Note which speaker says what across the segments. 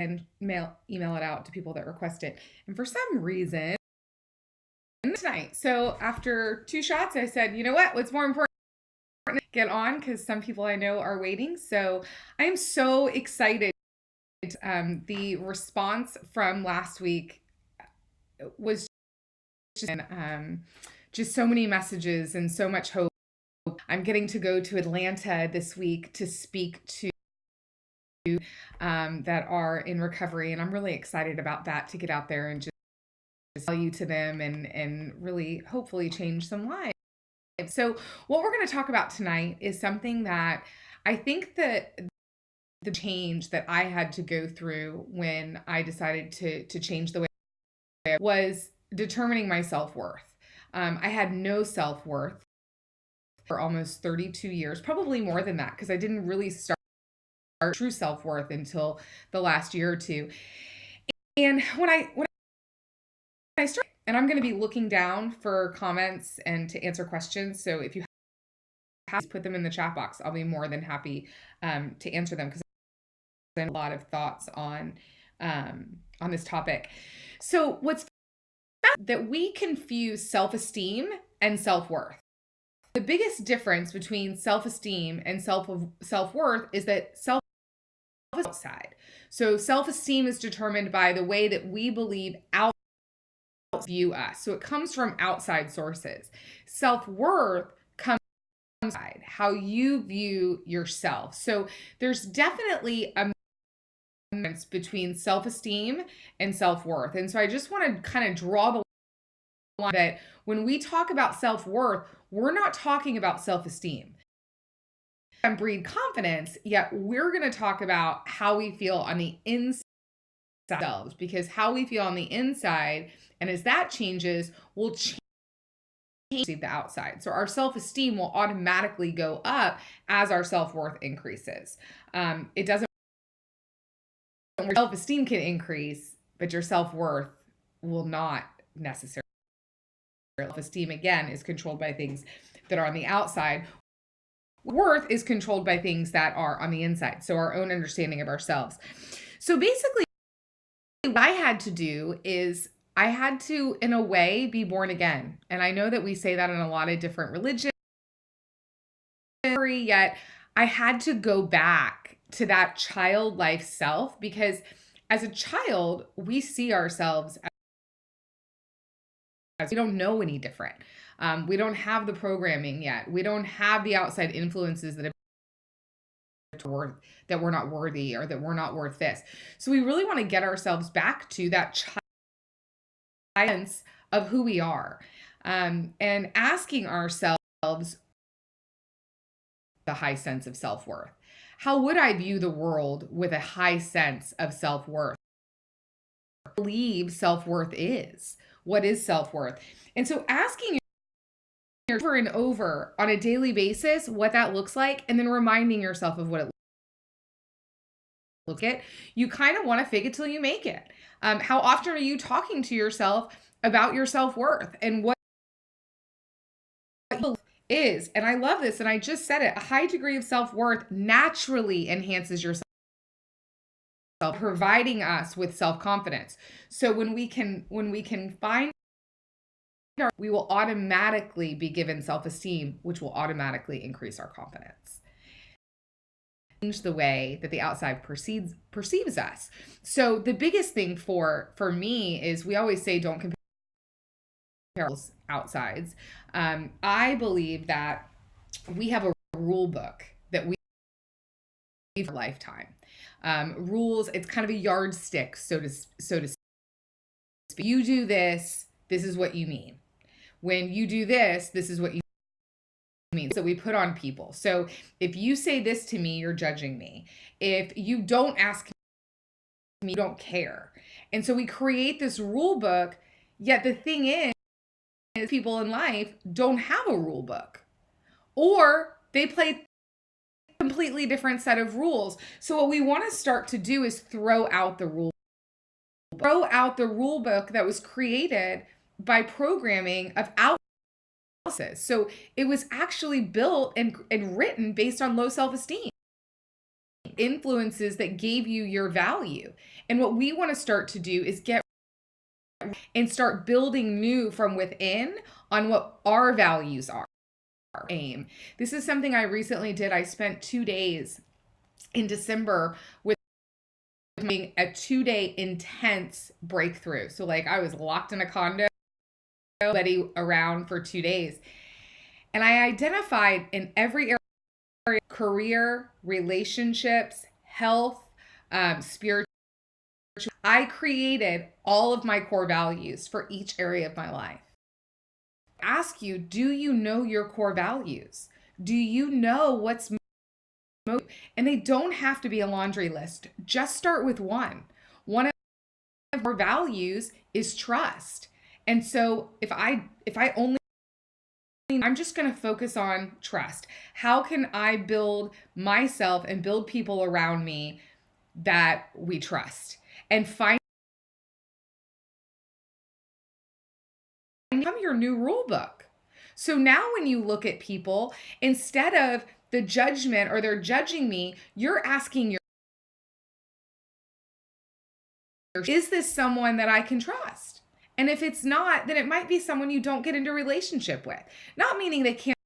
Speaker 1: and email it out to people that request it. And for some reason, tonight, so after 2 shots, I said, you know what? What's more important? Get on, because some people I know are waiting. So I am so excited. The response from last week was just so many messages and so much hope. I'm getting to go to Atlanta this week to speak to that are in recovery, and I'm really excited about that, to get out there and just value to them and really hopefully change some lives. So what we're going to talk about tonight is something that I think that the change that I had to go through when I decided to change the way I was determining my self-worth. I had no self-worth for almost 32 years, probably more than that, because I didn't really start true self-worth until the last year or two. And when I started, and I'm going to be looking down for comments and to answer questions. So if you have, put them in the chat box. I'll be more than happy to answer them, because I have a lot of thoughts on this topic. So what's that we confuse self-esteem and self-worth. The biggest difference between self-esteem and self-worth is that self is outside. So self-esteem is determined by the way that we believe others view us. So it comes from outside sources. Self-worth comes from inside, how you view yourself. So there's definitely a difference between self-esteem and self-worth. And so I just want to kind of draw the line that when we talk about self-worth, we're not talking about self-esteem and breed confidence, yet we're going to talk about how we feel on the inside ourselves, because how we feel on the inside, and as that changes, will change the outside. So our self-esteem will automatically go up as our self-worth increases. It doesn't, your self-esteem can increase, but your self-worth will not necessarily. Self-esteem, again, is controlled by things that are on the outside. Worth is controlled by things that are on the inside, so our own understanding of ourselves. So basically, what I had to do is I had to, in a way, be born again. And I know that we say that in a lot of different religions, yet I had to go back to that childlike self, because as a child, we see ourselves as we don't know any different. We don't have the programming yet. We don't have the outside influences that we're not worthy, or that we're not worth this. So we really want to get ourselves back to that sense of who we are, and asking ourselves the high sense of self-worth. How would I view the world with a high sense of self-worth? I believe self-worth is. What is self-worth? And so asking over and over on a daily basis what that looks like, and then reminding yourself of what it looks like. You kind of want to fake it till you make it. How often are you talking to yourself about your self-worth and what is? And I love this, and I just said it, a high degree of self-worth naturally enhances your self, providing us with self-confidence. So when we can find, we will automatically be given self-esteem, which will automatically increase our confidence. Change the way that the outside perceives us. So the biggest thing for me is, we always say don't compare outsides. I believe that we have a rule book that we for a lifetime. Rules, it's kind of a yardstick, so to speak. You do this, this is what you mean. When you do this, this is what you mean. So we put on people. So if you say this to me, you're judging me. If you don't ask me, you don't care. And so we create this rule book, yet the thing is people in life don't have a rule book, or they play a completely different set of rules. So what we want to start to do is throw out the rule book that was created by programming of analysis. So it was actually built and written based on low self-esteem. influences that gave you your value. And what we want to start to do is get and start building new from within on what our values are. Aim. This is something I recently did. I spent 2 days in December with a 2-day intense breakthrough. So like I was locked in a condo, nobody around for 2 days. And I identified in every area, career, relationships, health, spiritual. I created all of my core values for each area of my life. Ask you, do you know your core values? Do you know what's most? And they don't have to be a laundry list. Just start with one. One of our values is trust. And so if I only, I'm just going to focus on trust. How can I build myself and build people around me that we trust? And find your new rule book. So now when you look at people, instead of the judgment or they're judging me, you're asking is this someone that I can trust? And if it's not, then it might be someone you don't get into a relationship with. Not meaning they can't.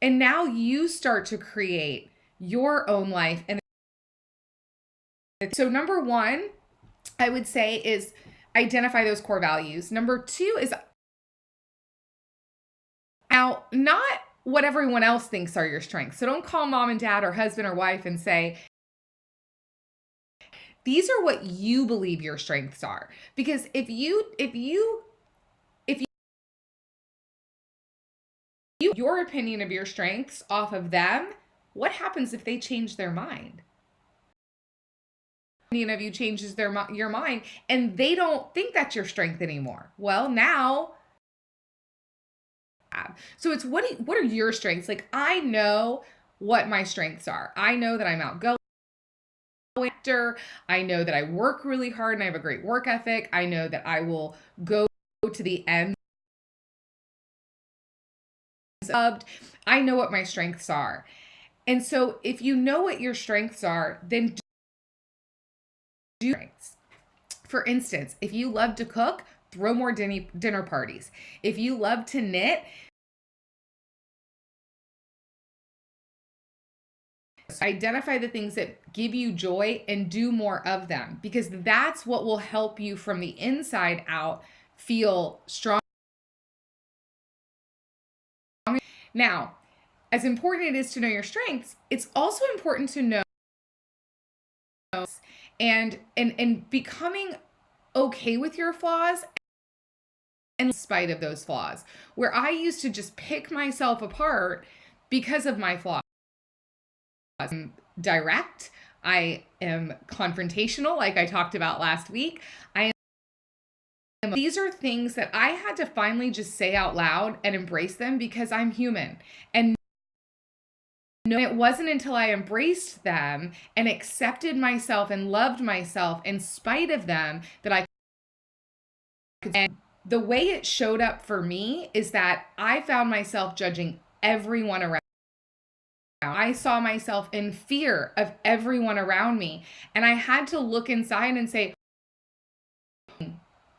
Speaker 1: And now you start to create your own life. And so number one, I would say, is identify those core values. Number two is now not what everyone else thinks are your strengths. So don't call mom and dad or husband or wife and say, these are what you believe your strengths are. Because if you your opinion of your strengths off of them, what happens if they change their mind? Opinion of you changes your mind and they don't think that's your strength anymore. Well, now, so it's what are your strengths? Like, I know what my strengths are. I know that I'm outgoing. I know that I work really hard and I have a great work ethic. I know that I will go to the end. I know what my strengths are. And so if you know what your strengths are, then do strengths. For instance, if you love to cook, throw more dinner parties. If you love to knit, identify the things that give you joy and do more of them, because that's what will help you from the inside out feel strong. Now, as important it is to know your strengths, it's also important to know and becoming okay with your flaws and in spite of those flaws. Where I used to just pick myself apart because of my flaws. I'm direct. I am confrontational, like I talked about last week. These are things that I had to finally just say out loud and embrace them because I'm human. And it wasn't until I embraced them and accepted myself and loved myself in spite of them that I could. And the way it showed up for me is that I found myself judging everyone around. I saw myself in fear of everyone around me. And I had to look inside and say,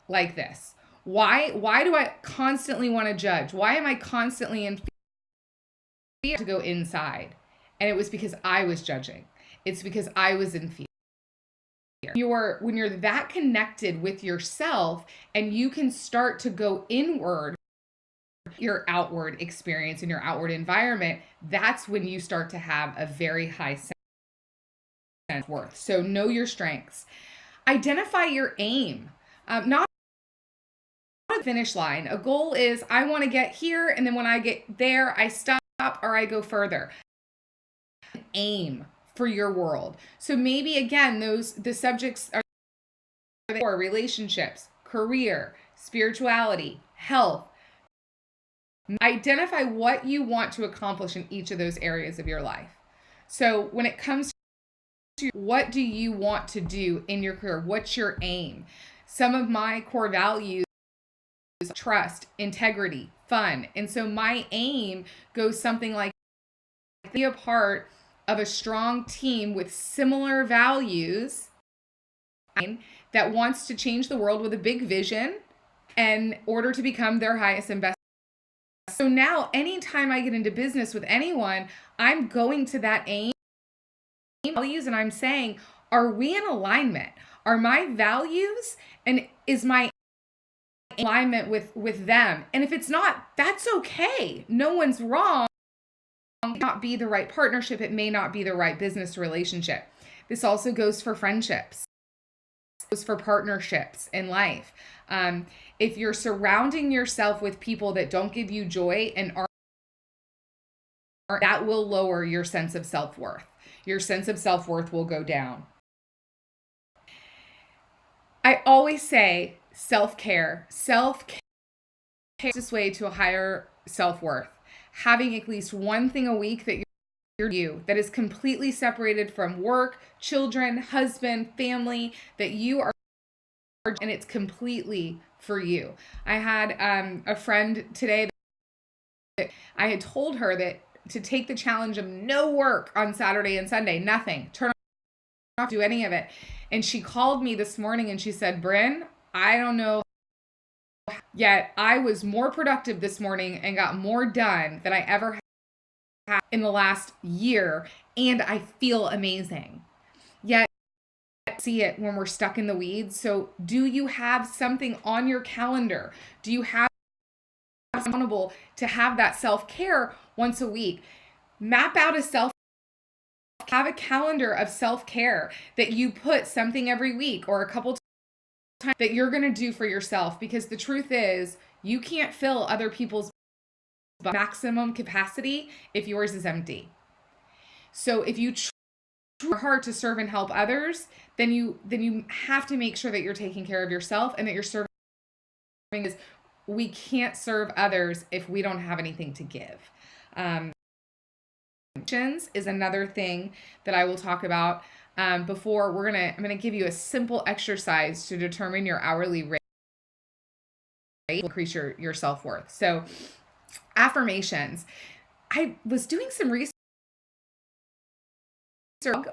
Speaker 1: like this, why do I constantly want to judge? Why am I constantly in fear to go inside? And it was because I was judging. It's because I was in fear. When you're that connected with yourself and you can start to go inward, your outward experience and your outward environment, that's when you start to have a very high sense of worth. So know your strengths. Identify your aim. Not a finish line. A goal is I want to get here, and then when I get there, I stop or I go further. Aim for your world. So maybe again, the subjects are for relationships, career, spirituality, health. Identify what you want to accomplish in each of those areas of your life. So when it comes to what do you want to do in your career? What's your aim? Some of my core values: trust, integrity, fun. And so my aim goes something like be a part of a strong team with similar values that wants to change the world with a big vision in order to become their highest and best. So now, anytime I get into business with anyone, I'm going to that aim values and I'm saying, are we in alignment? Are my values and is my alignment with them? And if it's not, that's okay. No one's wrong. It may not be the right partnership. It may not be the right business relationship. This also goes for friendships. It goes for partnerships in life. If you're surrounding yourself with people that don't give you joy and are, that will lower your sense of self-worth. Your sense of self-worth will go down. I always say self-care. Self-care is this way to a higher self-worth. Having at least one thing a week that you that is completely separated from work, children, husband, family, that you are, and it's completely for you. I had a friend today that I had told her that to take the challenge of no work on Saturday and Sunday, nothing, turn off, do any of it. And she called me this morning and she said, Bryn, I don't know, yet I was more productive this morning and got more done than I ever had in the last year. And I feel amazing. Yet see it when we're stuck in the weeds. So do you have something on your calendar? Do you have accountable to have that self-care once a week? Map out have a calendar of self-care that you put something every week or a couple times that you're going to do for yourself, because the truth is you can't fill other people's maximum capacity if yours is empty. So if you try hard to serve and help others, then you have to make sure that you're taking care of yourself and that you're serving. Is we can't serve others if we don't have anything to give. Is another thing that I will talk about. Before I'm gonna give you a simple exercise to determine your hourly rate, increase your self-worth. So affirmations. I was doing some research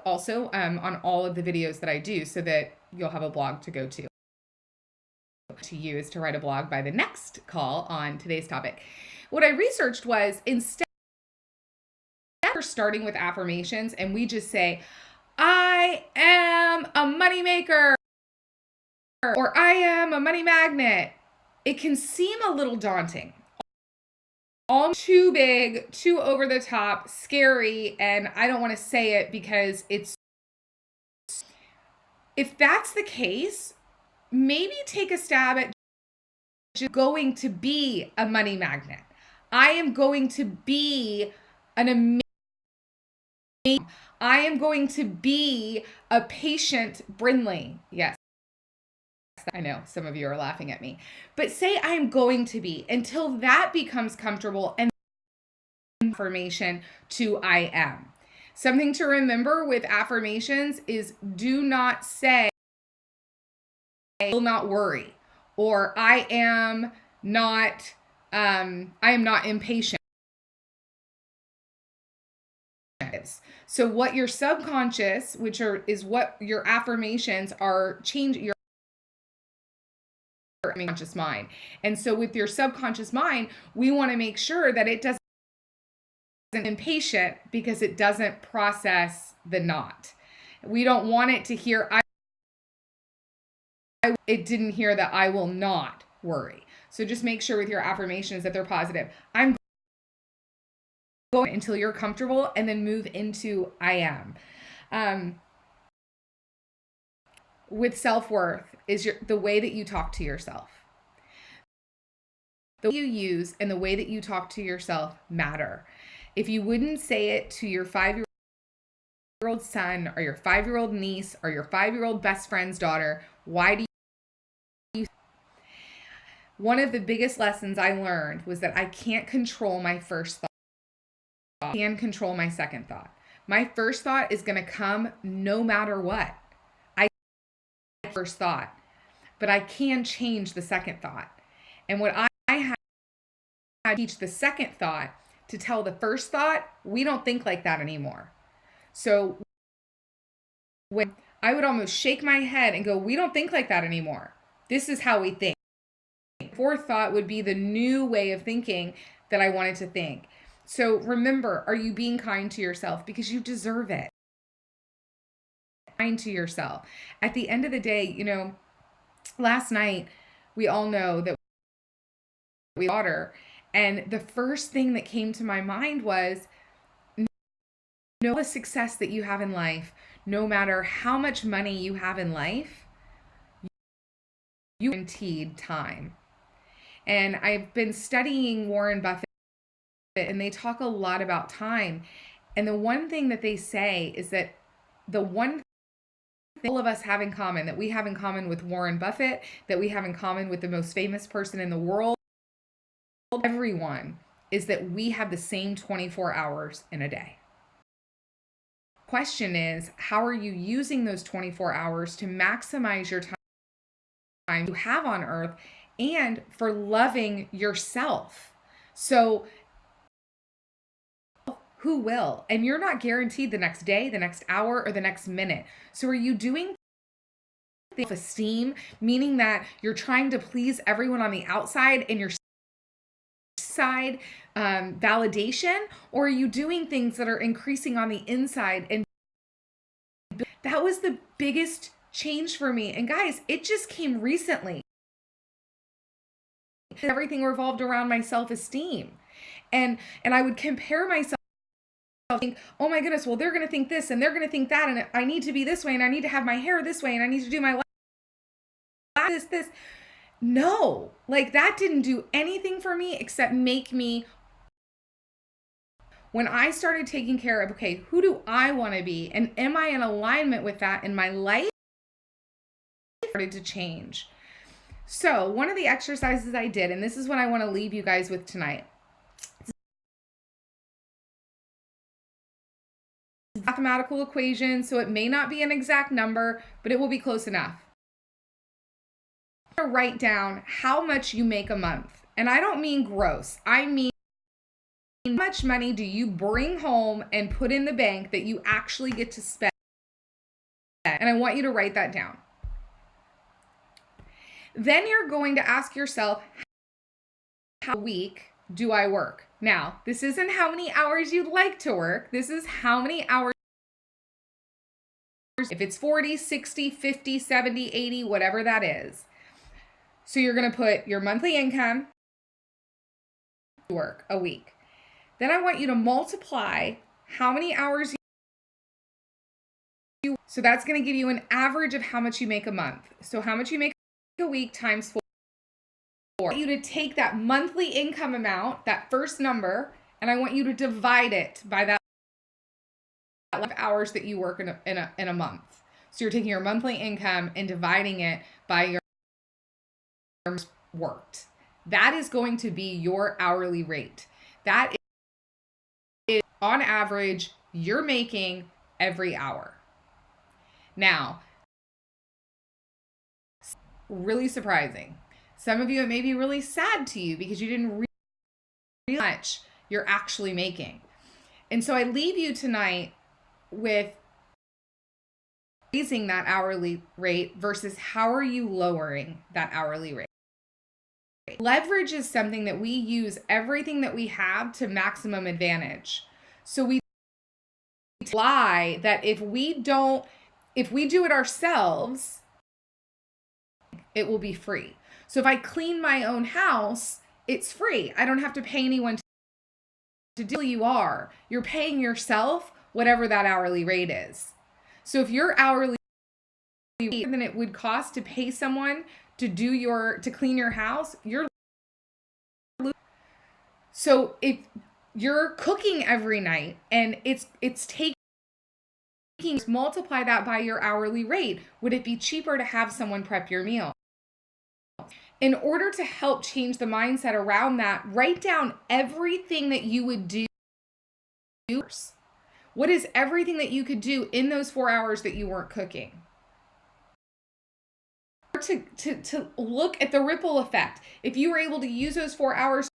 Speaker 1: also on all of the videos that I do, so that you'll have a blog to go to use to write a blog by the next call on today's topic. What I researched was, instead of starting with affirmations and we just say, I am a money maker, or I am a money magnet, it can seem a little daunting. All too big, too over the top, scary, and I don't want to say it because it's... If that's the case, maybe take a stab at just going to be a money magnet. I am going to be an amazing... I am going to be a patient Brindley. Yes, I know some of you are laughing at me, but say I'm going to be, until that becomes comfortable, and affirmation to I am. Something to remember with affirmations is, do not say I will not worry, or I am not impatient. So what your subconscious, is what your affirmations are, change your subconscious mind. And so with your subconscious mind, we want to make sure that it doesn't impatient, because it doesn't process the not. We don't want it to hear it didn't hear that I will not worry. So just make sure with your affirmations that they're positive. I'm going until you're comfortable, and then move into I am. With self-worth is the way that you talk to yourself. The way you use and the way that you talk to yourself matter. If you wouldn't say it to your 5-year-old son, or your 5-year-old niece, or your 5-year-old best friend's daughter, why do you? One of the biggest lessons I learned was that I can't control my first thought. I can control my second thought. My first thought is going to come no matter what. First thought, but I can change the second thought. And what I had to teach the second thought to tell the first thought, we don't think like that anymore. So when I would almost shake my head and go, we don't think like that anymore. This is how we think. Fourth thought would be the new way of thinking that I wanted to think. So remember, are you being kind to yourself? Because you deserve it. Kind to yourself. At the end of the day, last night, we all know that we water. And the first thing that came to my mind was, know the success that you have in life, no matter how much money you have in life, you guaranteed time. And I've been studying Warren Buffett, and they talk a lot about time. And the one thing that they say is that the one thing all of us have in common, that we have in common with Warren Buffett, that we have in common with the most famous person in the world, everyone, is that we have the same 24 hours in a day. Question is, how are you using those 24 hours to maximize your time you have on earth and for loving yourself? So who will? And you're not guaranteed the next day, the next hour, or the next minute. So are you doing self-esteem, meaning that you're trying to please everyone on the outside and your side validation, or are you doing things that are increasing on the inside? And that was the biggest change for me. And guys, it just came recently. Everything revolved around my self-esteem, and I would compare myself, think, oh my goodness, well, they're going to think this and they're going to think that, and I need to be this way, and I need to have my hair this way, and I need to do my life this. No, like that didn't do anything for me except make me. When I started taking care of, okay, who do I want to be? And am I in alignment with that in my life? Started to change. So one of the exercises I did, and this is what I want to leave you guys with tonight. Mathematical equation, so it may not be an exact number, but it will be close enough. Write down how much you make a month. And I don't mean gross. I mean, how much money do you bring home and put in the bank that you actually get to spend? And I want you to write that down. Then you're going to ask yourself, how a week do I work? Now, this isn't how many hours you'd like to work. This is how many hours. If it's 40, 60, 50, 70, 80, whatever that is. So you're going to put your monthly income, work a week. Then I want you to multiply how many hours you. So that's going to give you an average of how much you make a month. So how much you make a week times 4. I want you to take that monthly income amount, that first number, and I want you to divide it by that hours that you work in a month. So you're taking your monthly income and dividing it by your worked. That is going to be your hourly rate. That is on average you're making every hour. Now, really surprising. Some of you, it may be really sad to you because you didn't realize how much you're actually making. And so I leave you tonight with raising that hourly rate versus how are you lowering that hourly rate. Leverage is something that we use everything that we have to maximum advantage. So we lie that if we do it ourselves, it will be free. So if I clean my own house, it's free. I don't have to pay anyone to do it. You're paying yourself whatever that hourly rate is. So if your hourly rate than it would cost to pay someone to clean your house, so if you're cooking every night and it's taking, multiply that by your hourly rate. Would it be cheaper to have someone prep your meal? In order to help change the mindset around that, write down everything that you would do. What is everything that you could do in those 4 hours that you weren't cooking? To look at the ripple effect. If you were able to use those 4 hours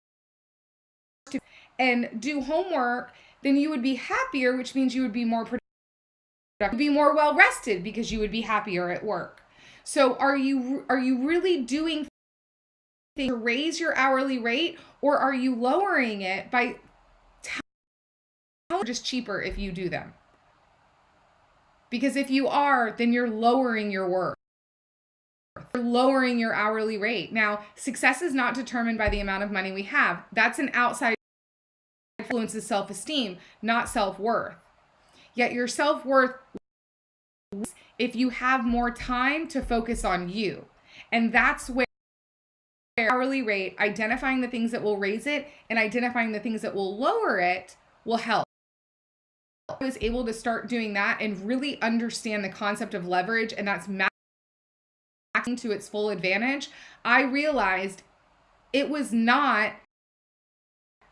Speaker 1: and do homework, then you would be happier, which means you would be more productive, be more well rested because you would be happier at work. So are you really doing things to raise your hourly rate, or are you lowering it by just cheaper if you do them? Because if you are, then you're lowering your worth. You're lowering your hourly rate. Now, success is not determined by the amount of money we have. That's an outside influence of self-esteem, not self-worth. Yet your self-worth if you have more time to focus on you. And that's where hourly rate, identifying the things that will raise it and identifying the things that will lower it will help. I was able to start doing that and really understand the concept of leverage, and that's maxing to its full advantage. I realized it was not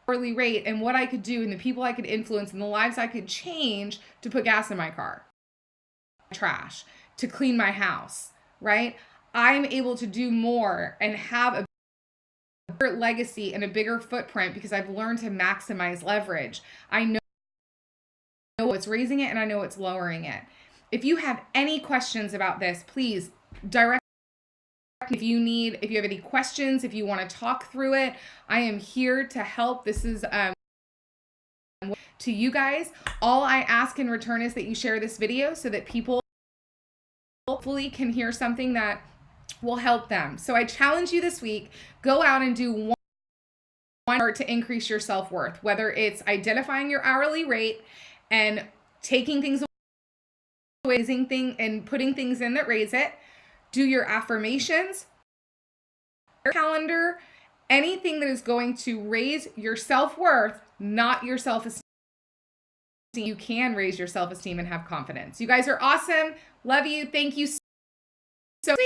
Speaker 1: hourly rate and what I could do and the people I could influence and the lives I could change to put gas in my car, trash, to clean my house, right? I'm able to do more and have a bigger legacy and a bigger footprint because I've learned to maximize leverage. I know what's raising it and I know what's lowering it. If you have any questions about this, please direct. If you have any questions, if you want to talk through it, I am here to help. This is to you guys. All I ask in return is that you share this video so that people hopefully can hear something that will help them. So I challenge you this week, go out and do one part to increase your self-worth, whether it's identifying your hourly rate and taking things away, raising things and putting things in that raise it. Do your affirmations, your calendar, anything that is going to raise your self-worth, not your self-esteem. You can raise your self-esteem and have confidence. You guys are awesome. Love you. Thank you so much.